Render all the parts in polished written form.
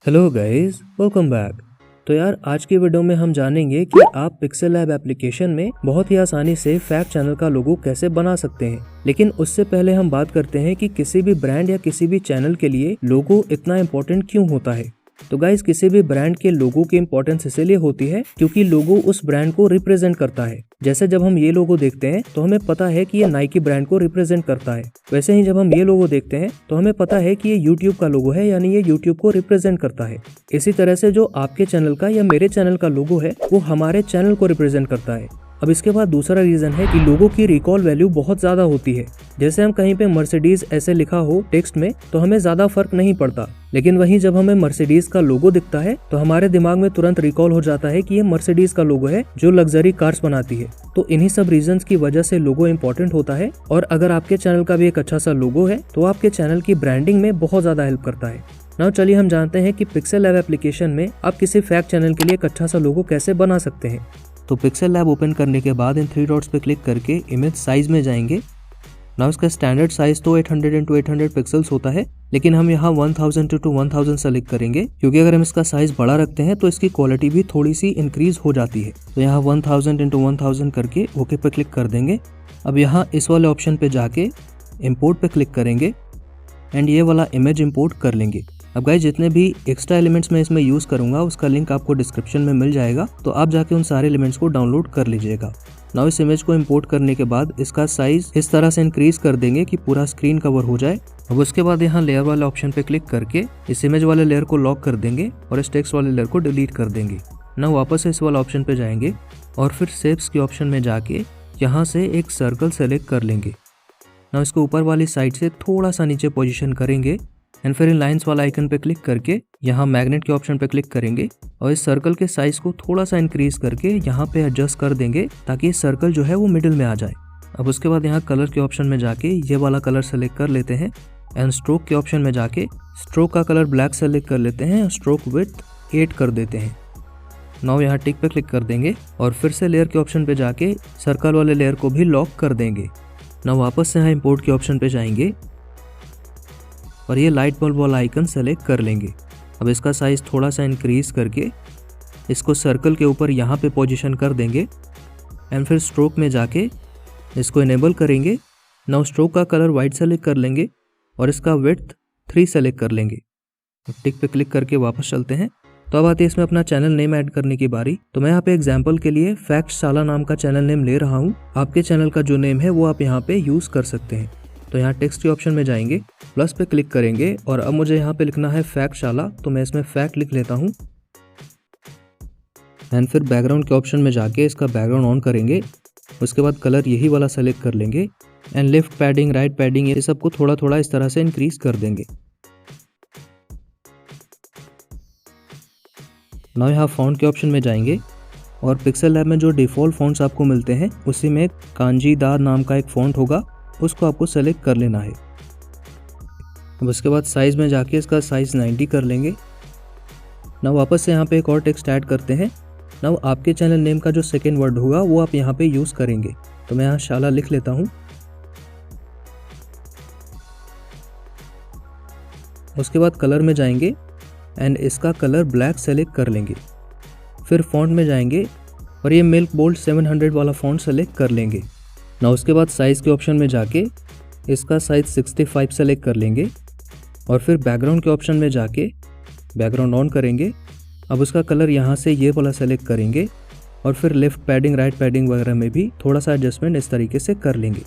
Hello guys, welcome back. तो यार आज की वीडियो में हम जानेंगे कि आप पिक्सेल लैब एप्लीकेशन में बहुत ही आसानी से फैक्ट चैनल का लोगो कैसे बना सकते हैं। लेकिन उससे पहले हम बात करते हैं कि किसी भी ब्रांड या किसी भी चैनल के लिए लोगो इतना इम्पोर्टेंट क्यों होता है। तो गाइस, किसी भी ब्रांड के लोगो की इम्पोर्टेंस इसलिए होती है क्योंकि लोगो उस ब्रांड को रिप्रेजेंट करता है। जैसे जब हम ये लोगो देखते हैं तो हमें पता है कि ये नाइकी ब्रांड को रिप्रेजेंट करता है। वैसे ही जब हम ये लोगो देखते हैं तो हमें पता है कि ये YouTube का लोगो है, यानी ये YouTube को रिप्रेजेंट करता है। इसी तरह से जो आपके चैनल का या मेरे चैनल का लोगो है वो हमारे चैनल को रिप्रेजेंट करता है। अब इसके बाद दूसरा रीजन है कि लोगो की रिकॉल वैल्यू बहुत ज्यादा होती है। जैसे हम कहीं पे मर्सिडीज ऐसे लिखा हो टेक्स्ट में तो हमें ज्यादा फर्क नहीं पड़ता, लेकिन वहीं जब हमें मर्सिडीज का लोगो दिखता है तो हमारे दिमाग में तुरंत रिकॉल हो जाता है कि ये मर्सिडीज का लोगो है जो लग्जरी कार्स बनाती है। तो इन्हीं सब रीजंस की वजह से लोगो इम्पोर्टेंट होता है। और अगर आपके चैनल का भी एक अच्छा सा लोगो है तो आपके चैनल की ब्रांडिंग में बहुत ज्यादा हेल्प करता है। नाउ चलिए हम जानते हैं कि पिक्सेल लैब एप्लीकेशन में आप किसी फैक्ट चैनल के लिए एक अच्छा सा लोगो कैसे बना सकते हैं। तो पिक्सेल लैब ओपन करने के बाद इन 3 डॉट्स पे क्लिक करके इमेज साइज में जाएंगे। नाउ इसका स्टैंडर्ड साइज तो 800 x 800 पिक्सल्स होता है, लेकिन हम यहाँ 1000 x 1000 सेलेक्ट करेंगे क्योंकि अगर हम इसका साइज बड़ा रखते हैं तो इसकी क्वालिटी भी थोड़ी सी इंक्रीज हो जाती है। तो यहाँ 1000 x 1000 करके ओके पे क्लिक कर देंगे। अब यहाँ इस वाले ऑप्शन पे जाके इम्पोर्ट पे क्लिक करेंगे एंड ये वाला इमेज इम्पोर्ट कर लेंगे। अब गाइस, जितने भी एक्स्ट्रा एलिमेंट्स मैं इसमें यूज करूंगा उसका लिंक आपको डिस्क्रिप्शन में मिल जाएगा, तो आप जाके उन सारे एलिमेंट्स को डाउनलोड कर लीजिएगा। नाउ इस इमेज को इंपोर्ट करने के बाद इसका साइज इस तरह से इंक्रीज कर देंगे कि पूरा स्क्रीन कवर हो जाए। अब उसके बाद यहाँ लेयर वाले ऑप्शन पे क्लिक करके इस इमेज वाले लेयर को लॉक कर देंगे और इस टेक्स्ट वाले लेयर को डिलीट कर देंगे। नाउ वापस से इस वाला ऑप्शन पे जाएंगे और फिर शेप्स के ऑप्शन में जाके यहाँ से एक सर्कल सेलेक्ट कर लेंगे। नाउ इसको ऊपर वाली साइड से थोड़ा सा नीचे पोजीशन करेंगे एंड फिर इन लाइंस वाला आइकन पे क्लिक करके यहाँ मैग्नेट के ऑप्शन पे क्लिक करेंगे और इस सर्कल के साइज को थोड़ा सा इंक्रीज करके यहाँ पे एडजस्ट कर देंगे ताकि इस सर्कल जो है वो मिडिल में आ जाए। अब उसके बाद यहाँ कलर के ऑप्शन में जाके ये वाला कलर सेलेक्ट कर लेते हैं एंड स्ट्रोक के ऑप्शन में जाके स्ट्रोक का कलर ब्लैक सेलेक्ट कर लेते हैं और स्ट्रोक विड्थ 8 कर देते हैं। नाउ यहाँ टिक पे क्लिक कर देंगे और फिर से लेयर के ऑप्शन पे जाके सर्कल वाले लेयर को भी लॉक कर देंगे। नाउ वापस से यहाँ इम्पोर्ट के ऑप्शन पे जाएंगे और ये लाइट बल्ब वाला आइकन सेलेक्ट कर लेंगे। अब इसका साइज थोड़ा सा इंक्रीज करके इसको सर्कल के ऊपर यहाँ पे पोजीशन कर देंगे एंड फिर स्ट्रोक में जाके इसको इनेबल करेंगे। नाउ स्ट्रोक का कलर वाइट सेलेक्ट कर लेंगे और इसका विड्थ 3 सेलेक्ट कर लेंगे। टिक पे क्लिक करके वापस चलते हैं। तो अब आते हैं इसमें अपना चैनल नेम ऐड करने की बारी। तो मैं यहाँ पे एग्जाम्पल के लिए फैक्ट शाला नाम का चैनल नेम ले रहा हूँ। आपके चैनल का जो नेम है वो आप यहाँ पे यूज कर सकते हैं। तो यहाँ टेक्स्ट के ऑप्शन में जाएंगे, प्लस पे क्लिक करेंगे और अब मुझे यहाँ पे लिखना है फैक्ट शाला, तो मैं इसमें फैक्ट लिख लेता हूँ एंड फिर बैकग्राउंड के ऑप्शन में जाके इसका बैकग्राउंड ऑन करेंगे। उसके बाद कलर यही वाला सेलेक्ट कर लेंगे and left padding, right padding, ये सबको थोड़ा थोड़ा इस तरह से इंक्रीज कर देंगे। नाउ यहाँ फॉन्ट के ऑप्शन में जाएंगे और पिक्सेल लैब में जो डिफ़ॉल्ट फॉन्ट्स आपको मिलते हैं उसी में कांजी दार नाम का एक फॉन्ट होगा, उसको आपको सेलेक्ट कर लेना है। अब उसके बाद साइज में जाके इसका साइज 90 कर लेंगे। ना वापस से यहाँ पे एक और टेक्स्ट ऐड करते हैं। ना आपके चैनल नेम का जो सेकेंड वर्ड होगा वो आप यहाँ पे यूज करेंगे, तो मैं यहाँ शाला लिख लेता हूँ। उसके बाद कलर में जाएंगे एंड इसका कलर ब्लैक सेलेक्ट कर लेंगे। फिर फॉन्ट में जाएंगे और ये मिल्क बोल्ड 700 वाला फॉन्ट सेलेक्ट कर लेंगे। ना उसके बाद साइज़ के ऑप्शन में जाके इसका साइज 65 सेलेक्ट कर लेंगे और फिर बैकग्राउंड के ऑप्शन में जाके बैकग्राउंड ऑन करेंगे। अब उसका कलर यहाँ से ये वाला सेलेक्ट करेंगे और फिर लेफ्ट पैडिंग, राइट पैडिंग वगैरह में भी थोड़ा सा एडजस्टमेंट इस तरीके से कर लेंगे।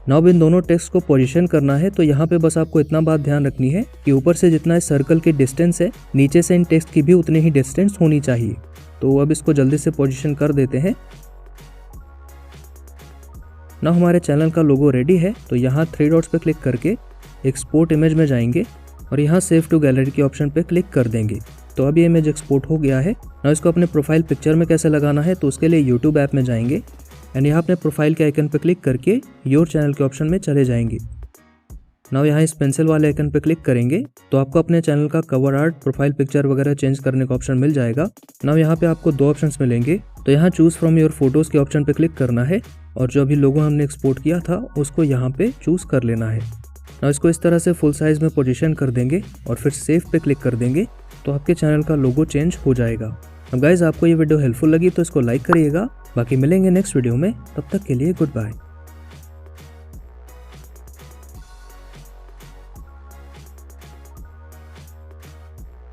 नाउ अब इन दोनों टेक्स्ट को पोजीशन करना है, तो यहाँ पे बस आपको इतना बात ध्यान रखनी है कि ऊपर से जितना इस सर्कल की डिस्टेंस है नीचे से इन टेक्स्ट की भी उतनी ही डिस्टेंस होनी चाहिए। तो अब इसको जल्दी से पोजीशन कर देते हैं। ना हमारे चैनल का लोगो रेडी है, तो यहाँ 3 डॉट्स पे क्लिक करके एक्सपोर्ट इमेज में जाएंगे और यहाँ सेव टू गैलरी के ऑप्शन पे क्लिक कर देंगे। तो अब ये इमेज एक्सपोर्ट हो गया है। ना इसको अपने प्रोफाइल पिक्चर में कैसे लगाना है, तो उसके लिए यूट्यूब ऐप में जाएंगे एंड यहाँ अपने प्रोफाइल के आइकन पे क्लिक करके योर चैनल के ऑप्शन में चले जाएंगे। ना यहाँ इस पेंसिल वाले आइकन पे क्लिक करेंगे तो आपको अपने चैनल का कवर आर्ट, प्रोफाइल पिक्चर वगैरह चेंज करने का ऑप्शन मिल जाएगा। ना यहाँ पे आपको 2 ऑप्शंस मिलेंगे, तो यहाँ चूज फ्रॉम योर फोटोज के ऑप्शन पे क्लिक करना है और जो अभी लोगो हमने एक्सपोर्ट किया था उसको यहाँ पे चूज कर लेना है। ना इसको इस तरह से फुल साइज में पोजीशन कर देंगे और फिर सेव पे क्लिक कर देंगे तो आपके चैनल का लोगो चेंज हो जाएगा। अब गाइज आपको ये वीडियो हेल्पफुल लगी तो इसको लाइक करिएगा। बाकी मिलेंगे नेक्स्ट वीडियो में, तब तक के लिए गुड बाय।